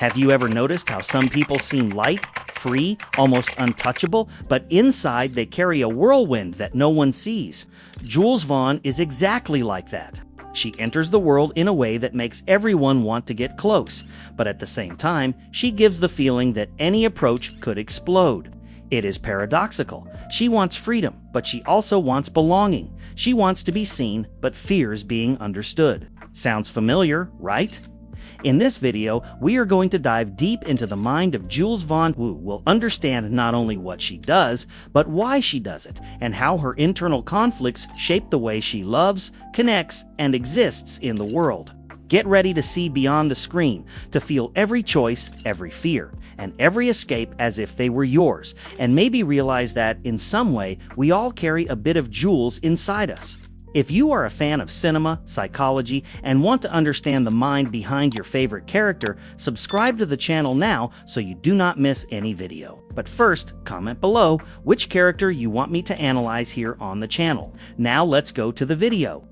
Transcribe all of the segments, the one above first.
Have you ever noticed how some people seem light, free, almost untouchable, but inside they carry a whirlwind that no one sees? Jules Vaughn is exactly like that. She enters the world in a way that makes everyone want to get close, but at the same time, she gives the feeling that any approach could explode. It is paradoxical. She wants freedom, but she also wants belonging. She wants to be seen, but fears being understood. Sounds familiar, right? In this video, we are going to dive deep into the mind of Jules Vaughn, who will understand not only what she does, but why she does it, and how her internal conflicts shape the way she loves, connects, and exists in the world. Get ready to see beyond the screen, to feel every choice, every fear, and every escape as if they were yours, and maybe realize that, in some way, we all carry a bit of Jules inside us. If you are a fan of cinema, psychology, and want to understand the mind behind your favorite character, subscribe to the channel now so you do not miss any video. But first, comment below which character you want me to analyze here on the channel. Now let's go to the video.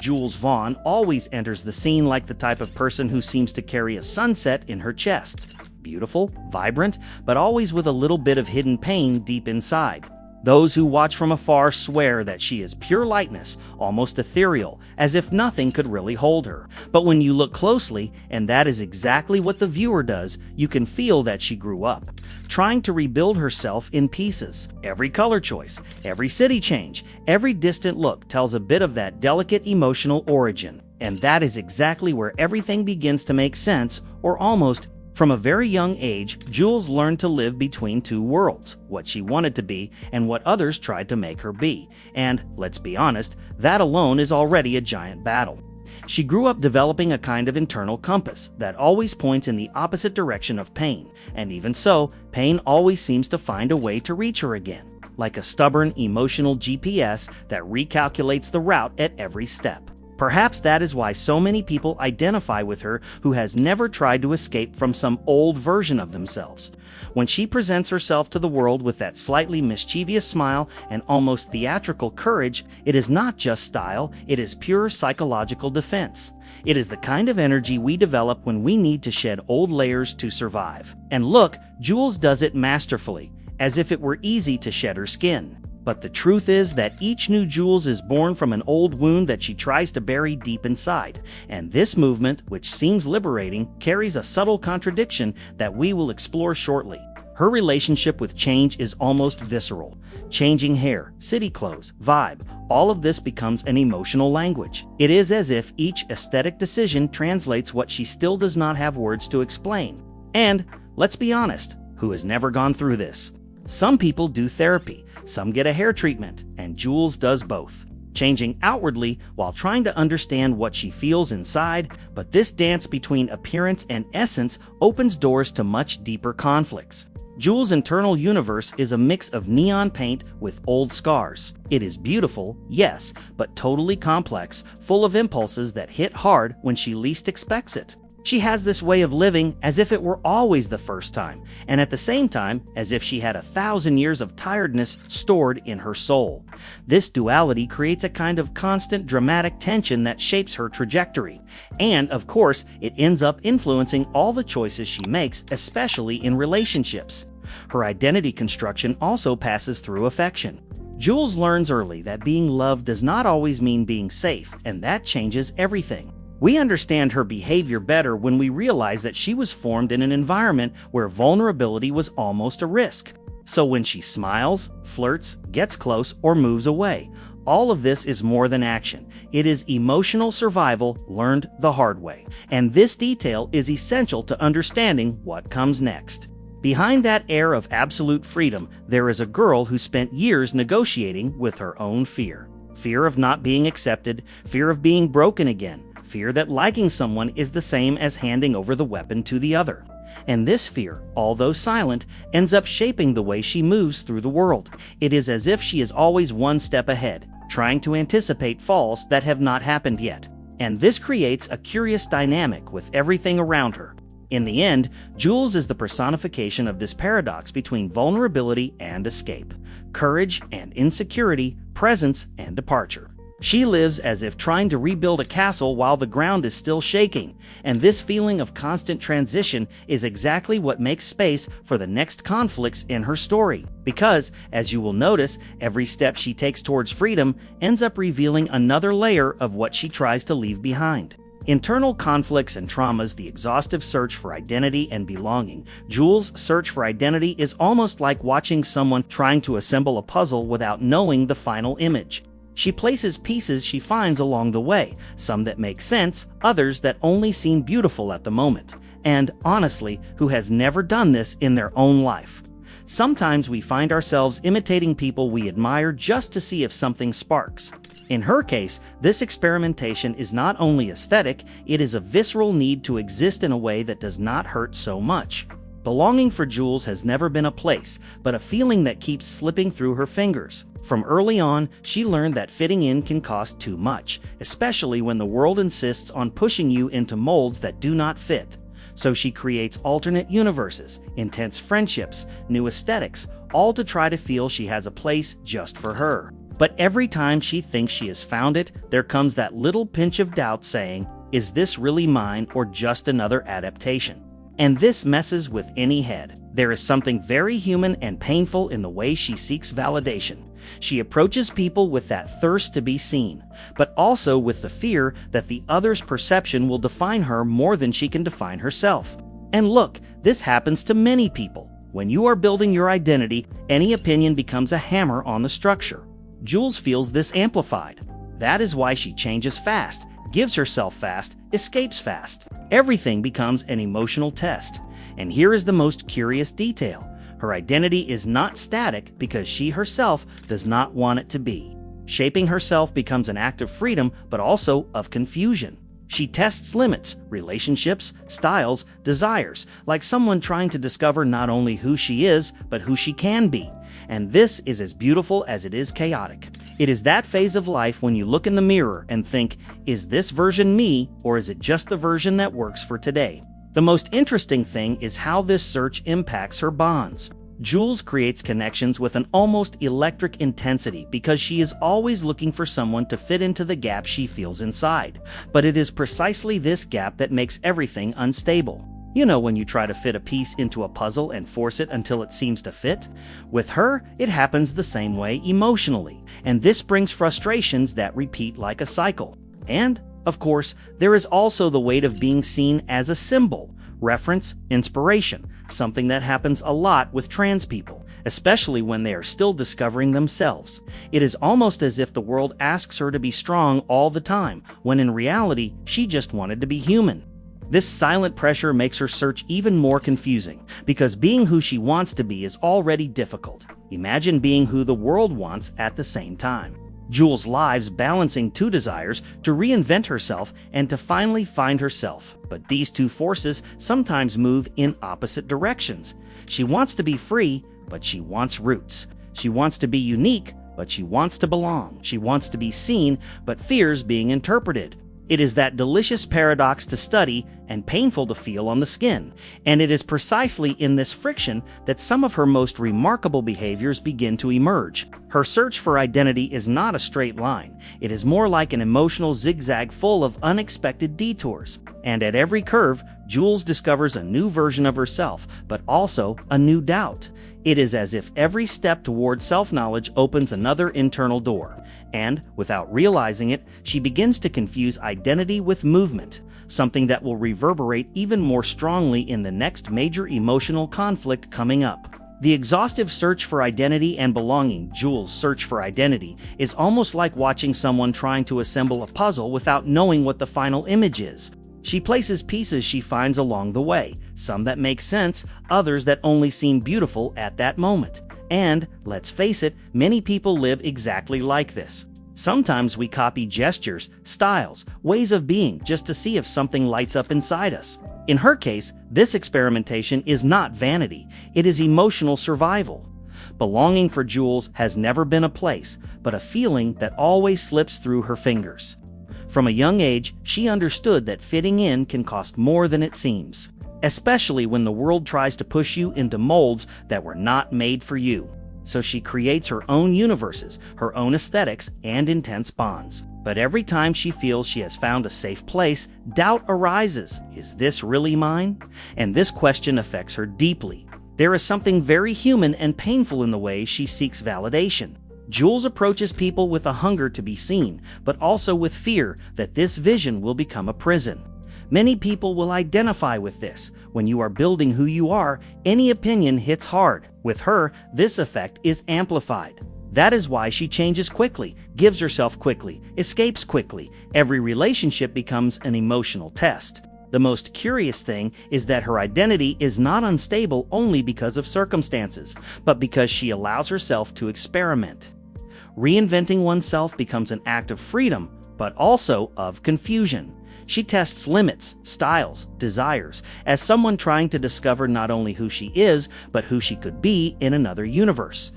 Jules Vaughn always enters the scene like the type of person who seems to carry a sunset in her chest. Beautiful, vibrant, but always with a little bit of hidden pain deep inside. Those who watch from afar swear that she is pure lightness, almost ethereal, as if nothing could really hold her. But when you look closely, and that is exactly what the viewer does, you can feel that she grew up, trying to rebuild herself in pieces. Every color choice, every city change, every distant look tells a bit of that delicate emotional origin. And that is exactly where everything begins to make sense, or almost. From a very young age, Jules learned to live between two worlds, what she wanted to be and what others tried to make her be. And, let's be honest, that alone is already a giant battle. She grew up developing a kind of internal compass that always points in the opposite direction of pain. And even so, pain always seems to find a way to reach her again, like a stubborn, emotional GPS that recalculates the route at every step. Perhaps that is why so many people identify with her who has never tried to escape from some old version of themselves. When she presents herself to the world with that slightly mischievous smile and almost theatrical courage, it is not just style, it is pure psychological defense. It is the kind of energy we develop when we need to shed old layers to survive. And look, Jules does it masterfully, as if it were easy to shed her skin. But the truth is that each new Jules is born from an old wound that she tries to bury deep inside. And this movement, which seems liberating, carries a subtle contradiction that we will explore shortly. Her relationship with change is almost visceral. Changing hair, city clothes, vibe, all of this becomes an emotional language. It is as if each aesthetic decision translates what she still does not have words to explain. And, let's be honest, who has never gone through this? Some people do therapy, some get a hair treatment, and Jules does both, changing outwardly while trying to understand what she feels inside. But this dance between appearance and essence opens doors to much deeper conflicts. Jules' internal universe is a mix of neon paint with old scars. It is beautiful, yes, but totally complex, full of impulses that hit hard when she least expects it. She has this way of living as if it were always the first time, and at the same time, as if she had 1,000 years of tiredness stored in her soul. This duality creates a kind of constant dramatic tension that shapes her trajectory. And, of course, it ends up influencing all the choices she makes, especially in relationships. Her identity construction also passes through affection. Jules learns early that being loved does not always mean being safe, and that changes everything. We understand her behavior better when we realize that she was formed in an environment where vulnerability was almost a risk. So when she smiles, flirts, gets close, or moves away, all of this is more than action. It is emotional survival learned the hard way. And this detail is essential to understanding what comes next. Behind that air of absolute freedom, there is a girl who spent years negotiating with her own fear. Fear of not being accepted, fear of being broken again, fear that liking someone is the same as handing over the weapon to the other. And this fear, although silent, ends up shaping the way she moves through the world. It is as if she is always one step ahead, trying to anticipate falls that have not happened yet. And this creates a curious dynamic with everything around her. In the end, Jules is the personification of this paradox between vulnerability and escape, courage and insecurity, presence and departure. She lives as if trying to rebuild a castle while the ground is still shaking, and this feeling of constant transition is exactly what makes space for the next conflicts in her story. Because, as you will notice, every step she takes towards freedom ends up revealing another layer of what she tries to leave behind. Internal conflicts and traumas, the exhaustive search for identity and belonging. Jules' search for identity is almost like watching someone trying to assemble a puzzle without knowing the final image. She places pieces she finds along the way, some that make sense, others that only seem beautiful at the moment. And, honestly, who has never done this in their own life? Sometimes we find ourselves imitating people we admire just to see if something sparks. In her case, this experimentation is not only aesthetic, it is a visceral need to exist in a way that does not hurt so much. Belonging for Jules has never been a place, but a feeling that keeps slipping through her fingers. From early on, she learned that fitting in can cost too much, especially when the world insists on pushing you into molds that do not fit. So she creates alternate universes, intense friendships, new aesthetics, all to try to feel she has a place just for her. But every time she thinks she has found it, there comes that little pinch of doubt saying, is this really mine or just another adaptation? And this messes with any head. There is something very human and painful in the way she seeks validation. She approaches people with that thirst to be seen, but also with the fear that the other's perception will define her more than she can define herself. And look, this happens to many people. When you are building your identity, any opinion becomes a hammer on the structure. Jules feels this amplified. That is why she changes fast, gives herself fast, escapes fast. Everything becomes an emotional test. And here is the most curious detail. Her identity is not static because she herself does not want it to be. Shaping herself becomes an act of freedom, but also of confusion. She tests limits, relationships, styles, desires, like someone trying to discover not only who she is, but who she can be. And this is as beautiful as it is chaotic. It is that phase of life when you look in the mirror and think, is this version me, or is it just the version that works for today? The most interesting thing is how this search impacts her bonds. Jules creates connections with an almost electric intensity because she is always looking for someone to fit into the gap she feels inside. But it is precisely this gap that makes everything unstable. You know when you try to fit a piece into a puzzle and force it until it seems to fit? With her, it happens the same way emotionally, and this brings frustrations that repeat like a cycle. And, of course, there is also the weight of being seen as a symbol, reference, inspiration, something that happens a lot with trans people, especially when they are still discovering themselves. It is almost as if the world asks her to be strong all the time, when in reality, she just wanted to be human. This silent pressure makes her search even more confusing, because being who she wants to be is already difficult. Imagine being who the world wants at the same time. Jules lives balancing two desires, to reinvent herself and to finally find herself. But these two forces sometimes move in opposite directions. She wants to be free, but she wants roots. She wants to be unique, but she wants to belong. She wants to be seen, but fears being interpreted. It is that delicious paradox to study and painful to feel on the skin, and it is precisely in this friction that some of her most remarkable behaviors begin to emerge. Her search for identity is not a straight line. It is more like an emotional zigzag full of unexpected detours. And at every curve, Jules discovers a new version of herself, but also a new doubt. It is as if every step toward self-knowledge opens another internal door. And, without realizing it, she begins to confuse identity with movement, something that will reverberate even more strongly in the next major emotional conflict coming up. The exhaustive search for identity and belonging, Jules' search for identity, is almost like watching someone trying to assemble a puzzle without knowing what the final image is. She places pieces she finds along the way, some that make sense, others that only seem beautiful at that moment. And, let's face it, many people live exactly like this. Sometimes we copy gestures, styles, ways of being just to see if something lights up inside us. In her case, this experimentation is not vanity, it is emotional survival. Belonging for Jules has never been a place, but a feeling that always slips through her fingers. From a young age, she understood that fitting in can cost more than it seems. especially when the world tries to push you into molds that were not made for you. So she creates her own universes, her own aesthetics, and intense bonds. But every time she feels she has found a safe place, doubt arises. Is this really mine? And this question affects her deeply. There is something very human and painful in the way she seeks validation. Jules approaches people with a hunger to be seen, but also with fear that this vision will become a prison. Many people will identify with this. When you are building who you are, any opinion hits hard. With her, this effect is amplified. That is why she changes quickly, gives herself quickly, escapes quickly. Every relationship becomes an emotional test. The most curious thing is that her identity is not unstable only because of circumstances, but because she allows herself to experiment. Reinventing oneself becomes an act of freedom, but also of confusion. She tests limits, styles, desires, as someone trying to discover not only who she is, but who she could be in another universe.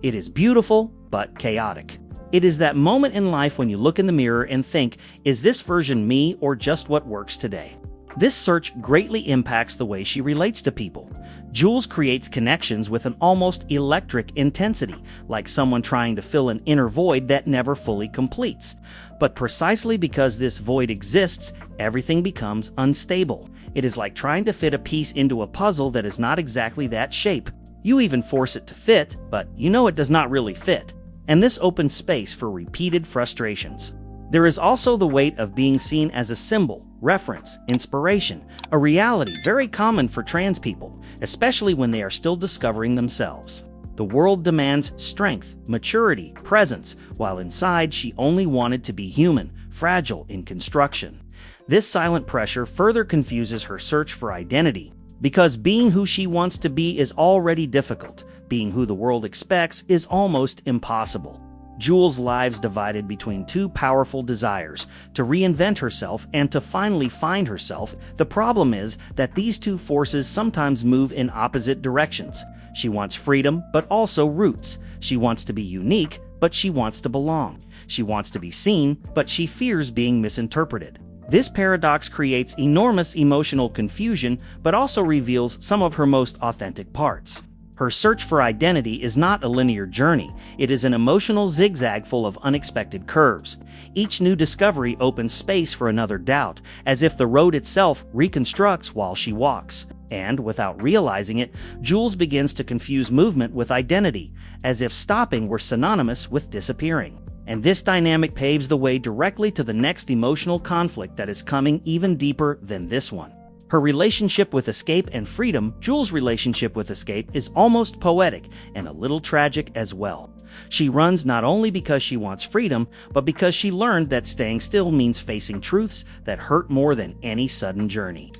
It is beautiful, but chaotic. It is that moment in life when you look in the mirror and think, is this version me or just what works today? This search greatly impacts the way she relates to people. Jules creates connections with an almost electric intensity, like someone trying to fill an inner void that never fully completes. But precisely because this void exists, everything becomes unstable. It is like trying to fit a piece into a puzzle that is not exactly that shape. You even force it to fit, but you know it does not really fit. And this opens space for repeated frustrations. There is also the weight of being seen as a symbol, reference, inspiration, a reality very common for trans people, especially when they are still discovering themselves. The world demands strength, maturity, presence, while inside she only wanted to be human, fragile in construction. This silent pressure further confuses her search for identity, because being who she wants to be is already difficult. Being who the world expects is almost impossible. Jules' lives divided between two powerful desires, to reinvent herself and to finally find herself. The problem is that these two forces sometimes move in opposite directions. She wants freedom, but also roots. She wants to be unique, but she wants to belong. She wants to be seen, but she fears being misinterpreted. This paradox creates enormous emotional confusion, but also reveals some of her most authentic parts. Her search for identity is not a linear journey. It is an emotional zigzag full of unexpected curves. Each new discovery opens space for another doubt, as if the road itself reconstructs while she walks. And, without realizing it, Jules begins to confuse movement with identity, as if stopping were synonymous with disappearing. And this dynamic paves the way directly to the next emotional conflict that is coming, even deeper than this one. Her relationship with escape and freedom. Jules' relationship with escape is almost poetic and a little tragic as well. She runs not only because she wants freedom, but because she learned that staying still means facing truths that hurt more than any sudden journey.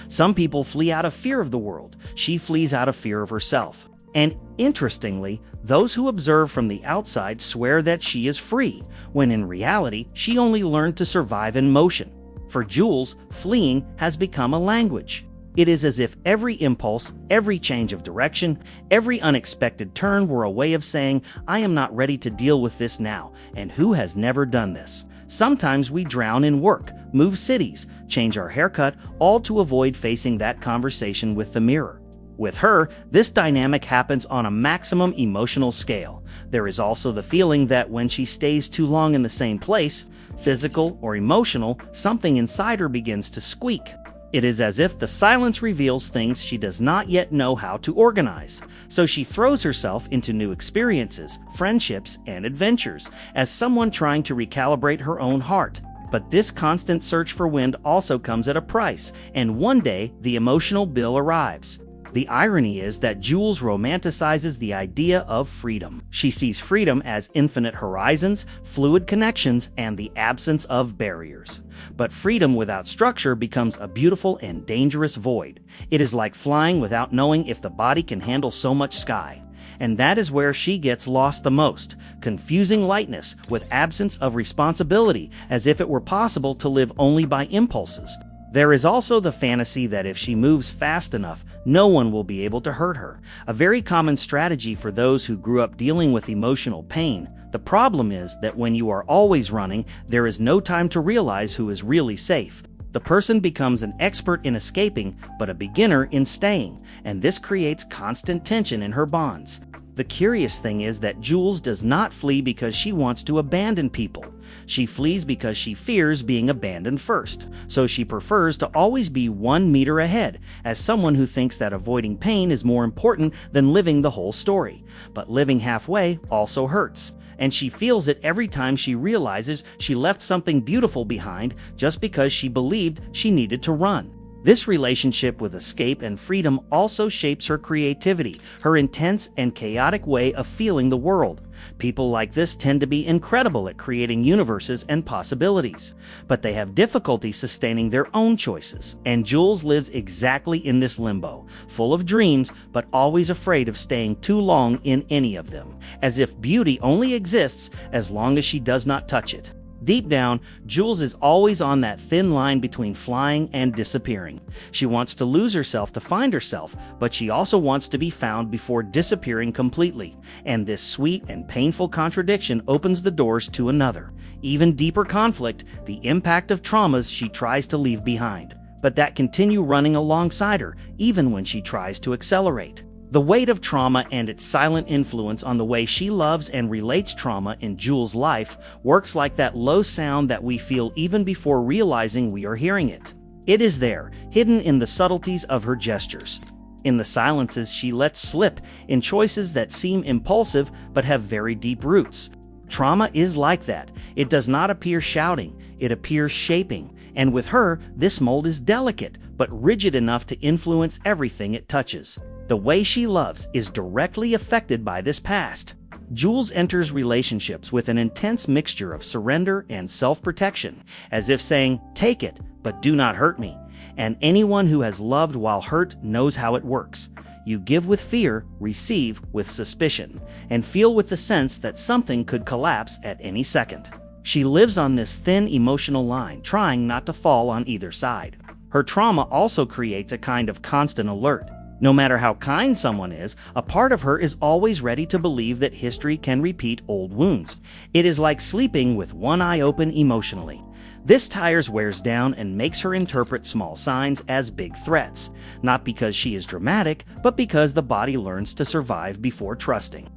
Some people flee out of fear of the world. She flees out of fear of herself. And interestingly, those who observe from the outside swear that she is free, when in reality, she only learned to survive in motion. For Jules, fleeing has become a language. It is as if every impulse, every change of direction, every unexpected turn were a way of saying, I am not ready to deal with this now, and who has never done this? Sometimes we drown in work, move cities, change our haircut, all to avoid facing that conversation with the mirror. With her, this dynamic happens on a maximum emotional scale. There is also the feeling that when she stays too long in the same place, physical or emotional, something inside her begins to squeak. It is as if the silence reveals things she does not yet know how to organize. So she throws herself into new experiences, friendships, and adventures, as someone trying to recalibrate her own heart. But this constant search for wind also comes at a price, and one day the emotional bill arrives. The irony is that Jules romanticizes the idea of freedom. She sees freedom as infinite horizons, fluid connections, and the absence of barriers. But freedom without structure becomes a beautiful and dangerous void. It is like flying without knowing if the body can handle so much sky. And that is where she gets lost the most, confusing lightness with absence of responsibility, as if it were possible to live only by impulses. There is also the fantasy that if she moves fast enough, no one will be able to hurt her, a very common strategy for those who grew up dealing with emotional pain. The problem is that when you are always running, there is no time to realize who is really safe. The person becomes an expert in escaping, but a beginner in staying, and this creates constant tension in her bonds. The curious thing is that Jules does not flee because she wants to abandon people. She flees because she fears being abandoned first, so she prefers to always be 1 meter ahead, as someone who thinks that avoiding pain is more important than living the whole story. But living halfway also hurts, and she feels it every time she realizes she left something beautiful behind just because she believed she needed to run. This relationship with escape and freedom also shapes her creativity, her intense and chaotic way of feeling the world. People like this tend to be incredible at creating universes and possibilities, but they have difficulty sustaining their own choices. And Jules lives exactly in this limbo, full of dreams, but always afraid of staying too long in any of them, as if beauty only exists as long as she does not touch it. Deep down, Jules is always on that thin line between flying and disappearing. She wants to lose herself to find herself, but she also wants to be found before disappearing completely. And this sweet and painful contradiction opens the doors to another, even deeper conflict, the impact of traumas she tries to leave behind, but that continue running alongside her, even when she tries to accelerate. The weight of trauma and its silent influence on the way she loves and relates trauma in Jules' life works like that low sound that we feel even before realizing we are hearing it. It is there, hidden in the subtleties of her gestures, in the silences she lets slip, in choices that seem impulsive but have very deep roots. Trauma is like that. It does not appear shouting, it appears shaping. And with her, this mold is delicate, but rigid enough to influence everything it touches. The way she loves is directly affected by this past. Jules enters relationships with an intense mixture of surrender and self-protection, as if saying, "Take it, but do not hurt me." And anyone who has loved while hurt knows how it works. You give with fear, receive with suspicion, and feel with the sense that something could collapse at any second. She lives on this thin emotional line, trying not to fall on either side. Her trauma also creates a kind of constant alert. No matter how kind someone is, a part of her is always ready to believe that history can repeat old wounds. It is like sleeping with one eye open emotionally. This tires wears down and makes her interpret small signs as big threats, not because she is dramatic, but because the body learns to survive before trusting.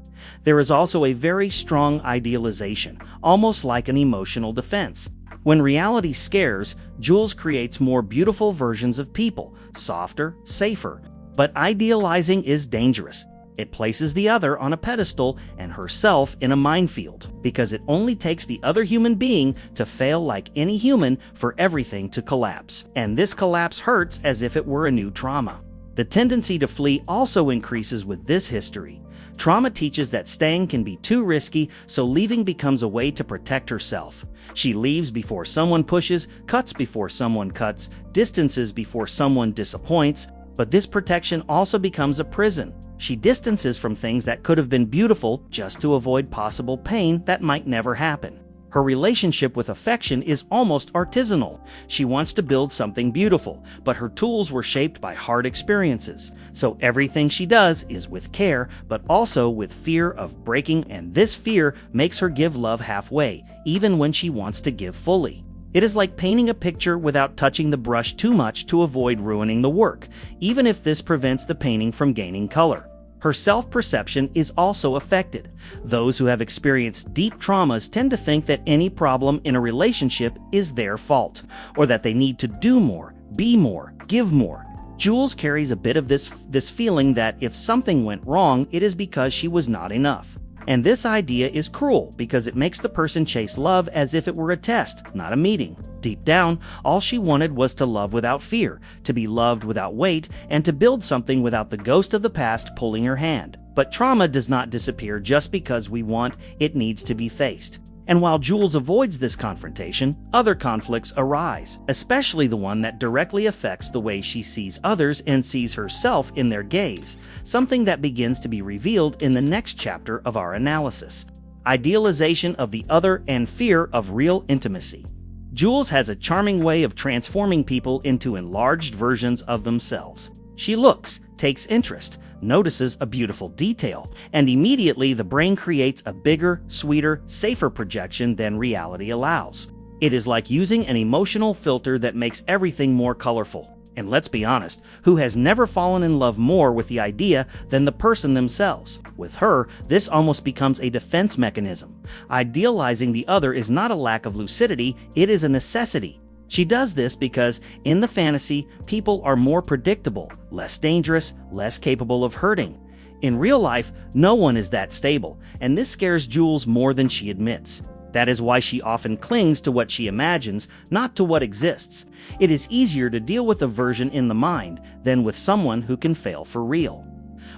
There is also a very strong idealization, almost like an emotional defense. When reality scares, Jules creates more beautiful versions of people, softer, safer. But idealizing is dangerous. It places the other on a pedestal and herself in a minefield, because it only takes the other human being to fail like any human for everything to collapse. And this collapse hurts as if it were a new trauma. The tendency to flee also increases with this history. Trauma teaches that staying can be too risky, so leaving becomes a way to protect herself. She leaves before someone pushes, cuts before someone cuts, distances before someone disappoints. But this protection also becomes a prison. She distances from things that could have been beautiful just to avoid possible pain that might never happen. Her relationship with affection is almost artisanal. She wants to build something beautiful, but her tools were shaped by hard experiences. So everything she does is with care, but also with fear of breaking, and this fear makes her give love halfway, even when she wants to give fully. It is like painting a picture without touching the brush too much to avoid ruining the work, even if this prevents the painting from gaining color. Her self-perception is also affected. Those who have experienced deep traumas tend to think that any problem in a relationship is their fault, or that they need to do more, be more, give more. Jules carries a bit of this feeling that if something went wrong, it is because she was not enough. And this idea is cruel because it makes the person chase love as if it were a test, not a meeting. Deep down, all she wanted was to love without fear, to be loved without weight, and to build something without the ghost of the past pulling her hand. But trauma does not disappear just because we want, it needs to be faced. And while Jules avoids this confrontation, other conflicts arise, especially the one that directly affects the way she sees others and sees herself in their gaze, something that begins to be revealed in the next chapter of our analysis. Idealization of the other and fear of real intimacy. Jules has a charming way of transforming people into enlarged versions of themselves. She looks, takes interest, notices a beautiful detail, and immediately the brain creates a bigger, sweeter, safer projection than reality allows. It is like using an emotional filter that makes everything more colorful. And let's be honest, who has never fallen in love more with the idea than the person themselves? With her, this almost becomes a defense mechanism. Idealizing the other is not a lack of lucidity, it is a necessity. She does this because, in the fantasy, people are more predictable, less dangerous, less capable of hurting. In real life, no one is that stable, and this scares Jules more than she admits. That is why she often clings to what she imagines, not to what exists. It is easier to deal with a version in the mind than with someone who can fail for real.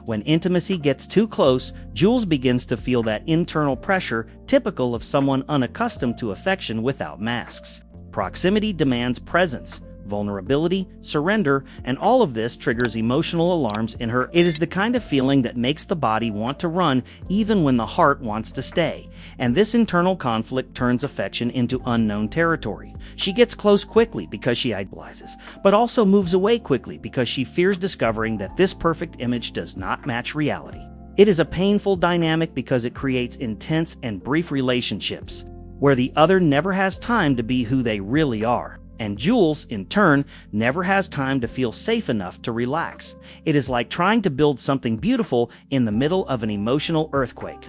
When intimacy gets too close, Jules begins to feel that internal pressure typical of someone unaccustomed to affection without masks. Proximity demands presence, vulnerability, surrender, and all of this triggers emotional alarms in her. It is the kind of feeling that makes the body want to run even when the heart wants to stay. And this internal conflict turns affection into unknown territory. She gets close quickly because she idolizes, but also moves away quickly because she fears discovering that this perfect image does not match reality. It is a painful dynamic because it creates intense and brief relationships, where the other never has time to be who they really are. And Jules, in turn, never has time to feel safe enough to relax. It is like trying to build something beautiful in the middle of an emotional earthquake.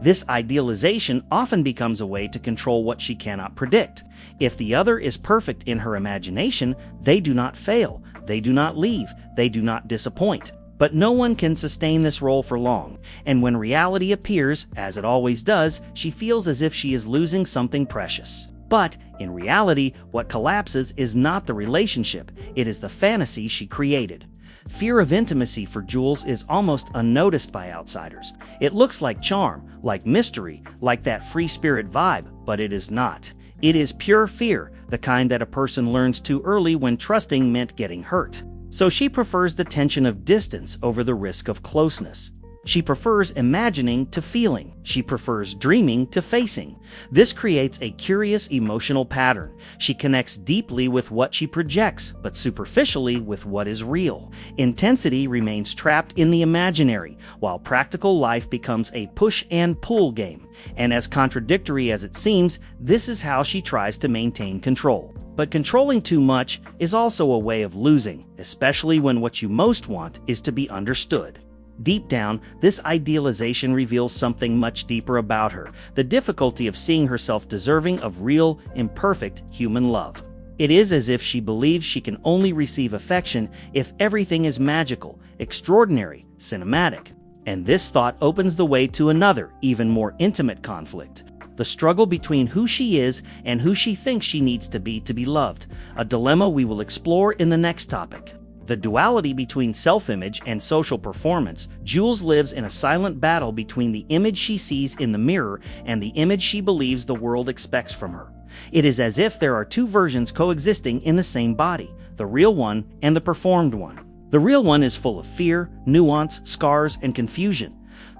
This idealization often becomes a way to control what she cannot predict. If the other is perfect in her imagination, they do not fail, they do not leave, they do not disappoint. But no one can sustain this role for long, and when reality appears, as it always does, she feels as if she is losing something precious. But, in reality, what collapses is not the relationship, it is the fantasy she created. Fear of intimacy for Jules is almost unnoticed by outsiders. It looks like charm, like mystery, like that free spirit vibe, but it is not. It is pure fear, the kind that a person learns too early when trusting meant getting hurt. So she prefers the tension of distance over the risk of closeness. She prefers imagining to feeling. She prefers dreaming to facing. This creates a curious emotional pattern. She connects deeply with what she projects, but superficially with what is real. Intensity remains trapped in the imaginary, while practical life becomes a push and pull game. And as contradictory as it seems, this is how she tries to maintain control. But controlling too much is also a way of losing, especially when what you most want is to be understood. Deep down, this idealization reveals something much deeper about her, the difficulty of seeing herself deserving of real, imperfect human love. It is as if she believes she can only receive affection if everything is magical, extraordinary, cinematic. And this thought opens the way to another, even more intimate conflict. The struggle between who she is and who she thinks she needs to be loved, a dilemma we will explore in the next topic. The duality between self-image and social performance. Jules lives in a silent battle between the image she sees in the mirror and the image she believes the world expects from her. It is as if there are two versions coexisting in the same body, the real one and the performed one. The real one is full of fear, nuance, scars, and confusion.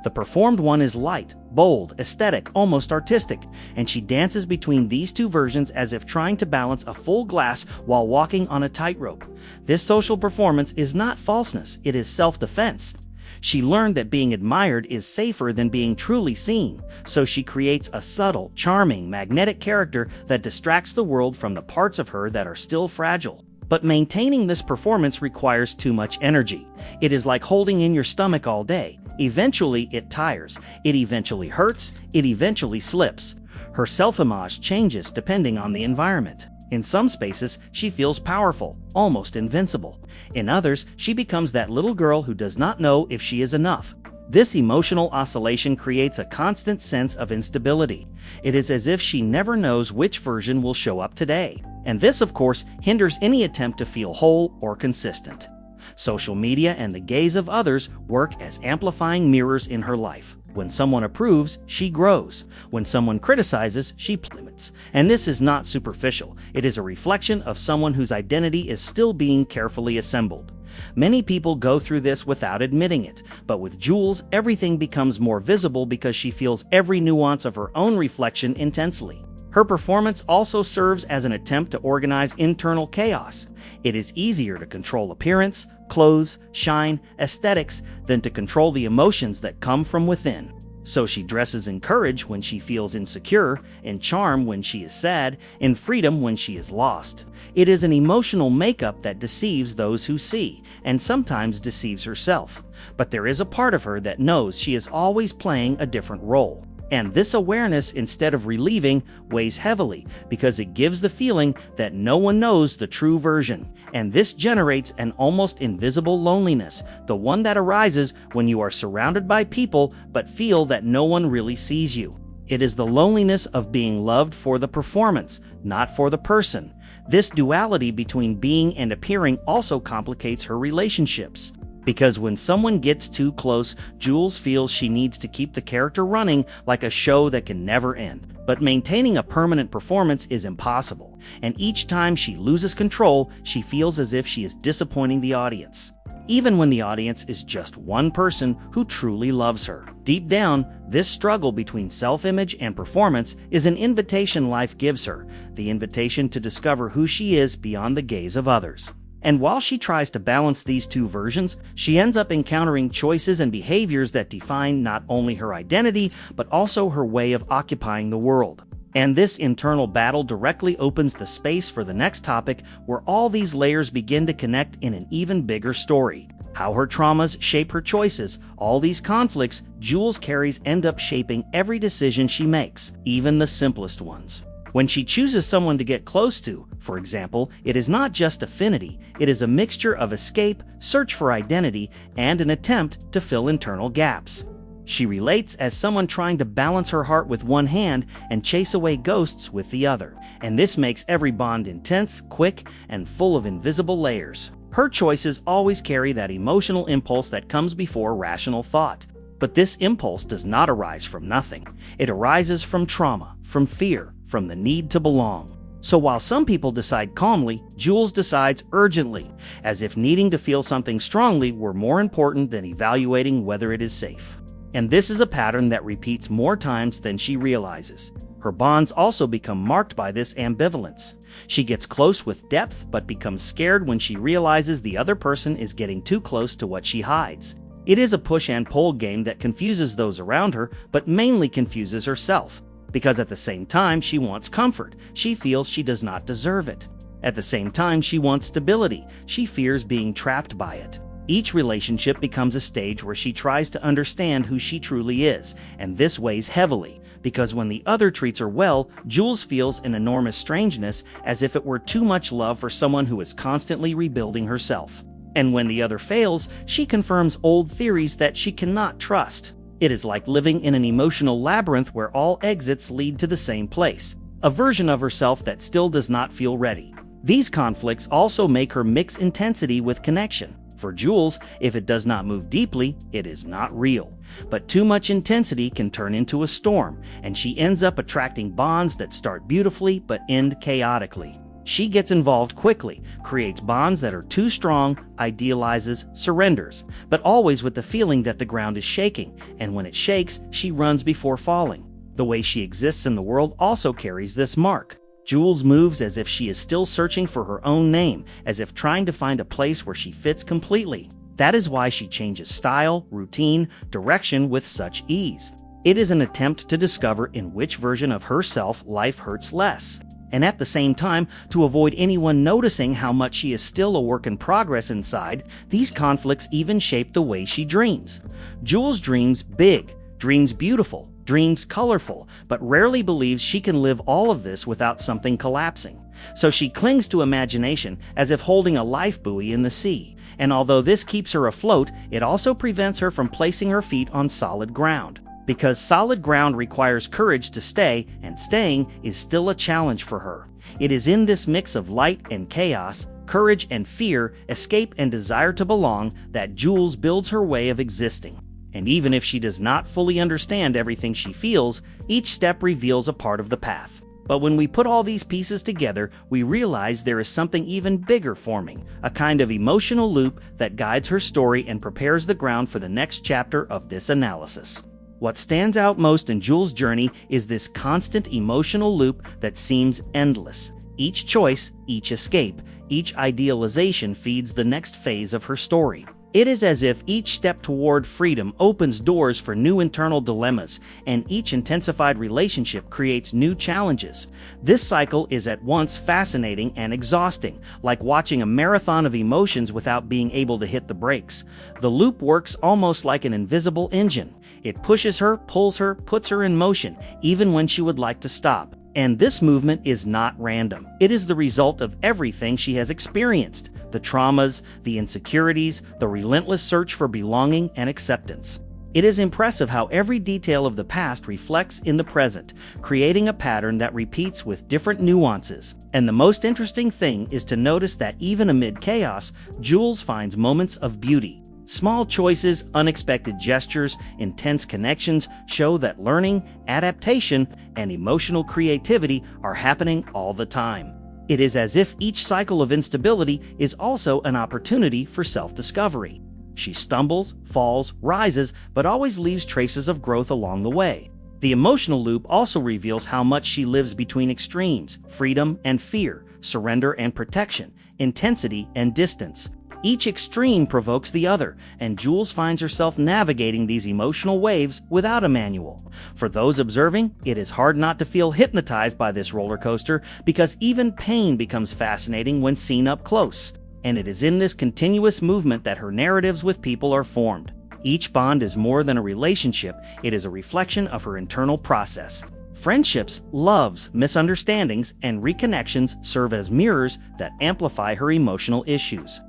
The performed one is light, bold, aesthetic, almost artistic, and she dances between these two versions as if trying to balance a full glass while walking on a tightrope. This social performance is not falseness, it is self-defense. She learned that being admired is safer than being truly seen, so she creates a subtle, charming, magnetic character that distracts the world from the parts of her that are still fragile. But maintaining this performance requires too much energy. It is like holding in your stomach all day. Eventually, it tires. It eventually hurts. It eventually slips. Her self-image changes depending on the environment. In some spaces, she feels powerful, almost invincible. In others, she becomes that little girl who does not know if she is enough. This emotional oscillation creates a constant sense of instability. It is as if she never knows which version will show up today. And this, of course, hinders any attempt to feel whole or consistent. Social media and the gaze of others work as amplifying mirrors in her life. When someone approves, she grows. When someone criticizes, she plummets. And this is not superficial. It is a reflection of someone whose identity is still being carefully assembled. Many people go through this without admitting it, but with Jules, everything becomes more visible because she feels every nuance of her own reflection intensely. Her performance also serves as an attempt to organize internal chaos. It is easier to control appearance, clothes, shine, aesthetics, than to control the emotions that come from within. So she dresses in courage when she feels insecure, in charm when she is sad, in freedom when she is lost. It is an emotional makeup that deceives those who see, and sometimes deceives herself. But there is a part of her that knows she is always playing a different role. And this awareness, instead of relieving, weighs heavily because it gives the feeling that no one knows the true version. And this generates an almost invisible loneliness, the one that arises when you are surrounded by people but feel that no one really sees you. It is the loneliness of being loved for the performance, not for the person. This duality between being and appearing also complicates her relationships. Because when someone gets too close, Jules feels she needs to keep the character running like a show that can never end. But maintaining a permanent performance is impossible, and each time she loses control, she feels as if she is disappointing the audience. Even when the audience is just one person who truly loves her. Deep down, this struggle between self-image and performance is an invitation life gives her, the invitation to discover who she is beyond the gaze of others. And while she tries to balance these two versions, she ends up encountering choices and behaviors that define not only her identity, but also her way of occupying the world. And this internal battle directly opens the space for the next topic, where all these layers begin to connect in an even bigger story. How her traumas shape her choices. All these conflicts Jules carries end up shaping every decision she makes, even the simplest ones. When she chooses someone to get close to, for example, it is not just affinity, it is a mixture of escape, search for identity, and an attempt to fill internal gaps. She relates as someone trying to balance her heart with one hand and chase away ghosts with the other, and this makes every bond intense, quick, and full of invisible layers. Her choices always carry that emotional impulse that comes before rational thought. But this impulse does not arise from nothing. It arises from trauma, from fear, from the need to belong. So while some people decide calmly, Jules decides urgently, as if needing to feel something strongly were more important than evaluating whether it is safe. And this is a pattern that repeats more times than she realizes. Her bonds also become marked by this ambivalence. She gets close with depth but becomes scared when she realizes the other person is getting too close to what she hides. It is a push and pull game that confuses those around her, but mainly confuses herself. Because at the same time she wants comfort, she feels she does not deserve it. At the same time she wants stability, she fears being trapped by it. Each relationship becomes a stage where she tries to understand who she truly is, and this weighs heavily, because when the other treats her well, Jules feels an enormous strangeness, as if it were too much love for someone who is constantly rebuilding herself. And when the other fails, she confirms old theories that she cannot trust. It is like living in an emotional labyrinth where all exits lead to the same place, a version of herself that still does not feel ready. These conflicts also make her mix intensity with connection. For Jules, if it does not move deeply, it is not real. But too much intensity can turn into a storm, and she ends up attracting bonds that start beautifully but end chaotically. She gets involved quickly, creates bonds that are too strong, idealizes, surrenders, but always with the feeling that the ground is shaking, and when it shakes, she runs before falling. The way she exists in the world also carries this mark. Jules moves as if she is still searching for her own name, as if trying to find a place where she fits completely. That is why she changes style, routine, direction with such ease. It is an attempt to discover in which version of herself life hurts less. And at the same time, to avoid anyone noticing how much she is still a work in progress inside, these conflicts even shape the way she dreams. Jules dreams big, dreams beautiful, dreams colorful, but rarely believes she can live all of this without something collapsing. So she clings to imagination as if holding a life buoy in the sea. And although this keeps her afloat, it also prevents her from placing her feet on solid ground. Because solid ground requires courage to stay, and staying is still a challenge for her. It is in this mix of light and chaos, courage and fear, escape and desire to belong, that Jules builds her way of existing. And even if she does not fully understand everything she feels, each step reveals a part of the path. But when we put all these pieces together, we realize there is something even bigger forming, a kind of emotional loop that guides her story and prepares the ground for the next chapter of this analysis. What stands out most in Jules' journey is this constant emotional loop that seems endless. Each choice, each escape, each idealization feeds the next phase of her story. It is as if each step toward freedom opens doors for new internal dilemmas, and each intensified relationship creates new challenges. This cycle is at once fascinating and exhausting, like watching a marathon of emotions without being able to hit the brakes. The loop works almost like an invisible engine. It pushes her, pulls her, puts her in motion, even when she would like to stop. And this movement is not random. It is the result of everything she has experienced: the traumas, the insecurities, the relentless search for belonging and acceptance. It is impressive how every detail of the past reflects in the present, creating a pattern that repeats with different nuances. And the most interesting thing is to notice that even amid chaos, Jules finds moments of beauty. Small choices, unexpected gestures, intense connections show that learning, adaptation, and emotional creativity are happening all the time. It is as if each cycle of instability is also an opportunity for self-discovery. She stumbles, falls, rises, but always leaves traces of growth along the way. The emotional loop also reveals how much she lives between extremes: freedom and fear, surrender and protection, intensity and distance. Each extreme provokes the other, and Jules finds herself navigating these emotional waves without a manual. For those observing, it is hard not to feel hypnotized by this roller coaster, because even pain becomes fascinating when seen up close. And it is in this continuous movement that her narratives with people are formed. Each bond is more than a relationship, it is a reflection of her internal process. Friendships, loves, misunderstandings, and reconnections serve as mirrors that amplify her emotional issues.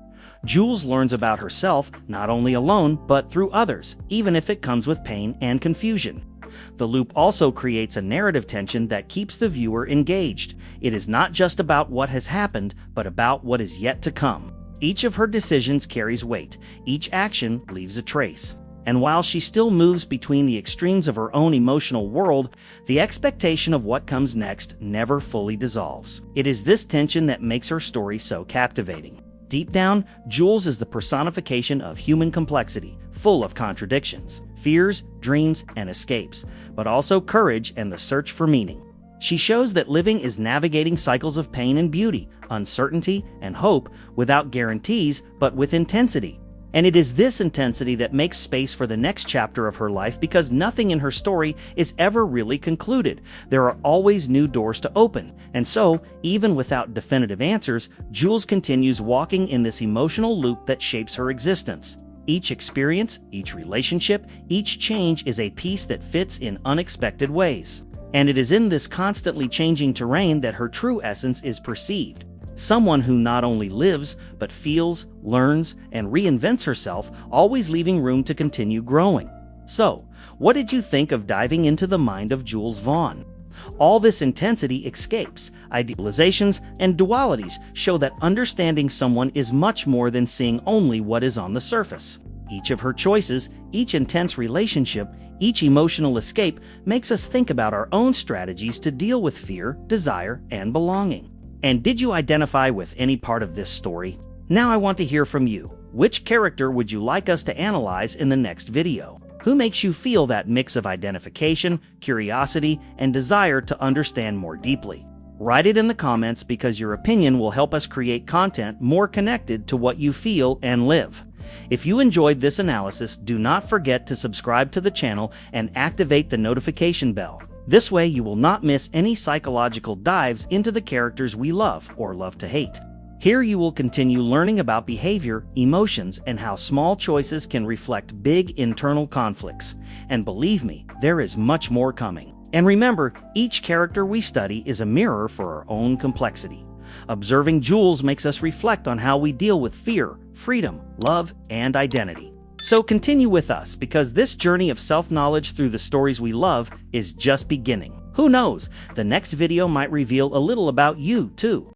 Jules learns about herself not only alone, but through others, even if it comes with pain and confusion. The loop also creates a narrative tension that keeps the viewer engaged. It is not just about what has happened, but about what is yet to come. Each of her decisions carries weight. Each action leaves a trace. And while she still moves between the extremes of her own emotional world, the expectation of what comes next never fully dissolves. It is this tension that makes her story so captivating. Deep down, Jules is the personification of human complexity, full of contradictions, fears, dreams, and escapes, but also courage and the search for meaning. She shows that living is navigating cycles of pain and beauty, uncertainty and hope, without guarantees, but with intensity. And it is this intensity that makes space for the next chapter of her life, because nothing in her story is ever really concluded. There are always new doors to open. And so, even without definitive answers, Jules continues walking in this emotional loop that shapes her existence. Each experience, each relationship, each change is a piece that fits in unexpected ways. And it is in this constantly changing terrain that her true essence is perceived. Someone who not only lives, but feels, learns, and reinvents herself, always leaving room to continue growing. So, what did you think of diving into the mind of Jules Vaughn? All this intensity, escapes, idealizations, and dualities show that understanding someone is much more than seeing only what is on the surface. Each of her choices, each intense relationship, each emotional escape makes us think about our own strategies to deal with fear, desire, and belonging. And did you identify with any part of this story? Now I want to hear from you. Which character would you like us to analyze in the next video? Who makes you feel that mix of identification, curiosity, and desire to understand more deeply? Write it in the comments, because your opinion will help us create content more connected to what you feel and live. If you enjoyed this analysis, do not forget to subscribe to the channel and activate the notification bell. This way you will not miss any psychological dives into the characters we love or love to hate. Here you will continue learning about behavior, emotions, and how small choices can reflect big internal conflicts. And believe me, there is much more coming. And remember, each character we study is a mirror for our own complexity. Observing Jules makes us reflect on how we deal with fear, freedom, love, and identity. So continue with us, because this journey of self-knowledge through the stories we love is just beginning. Who knows, the next video might reveal a little about you, too.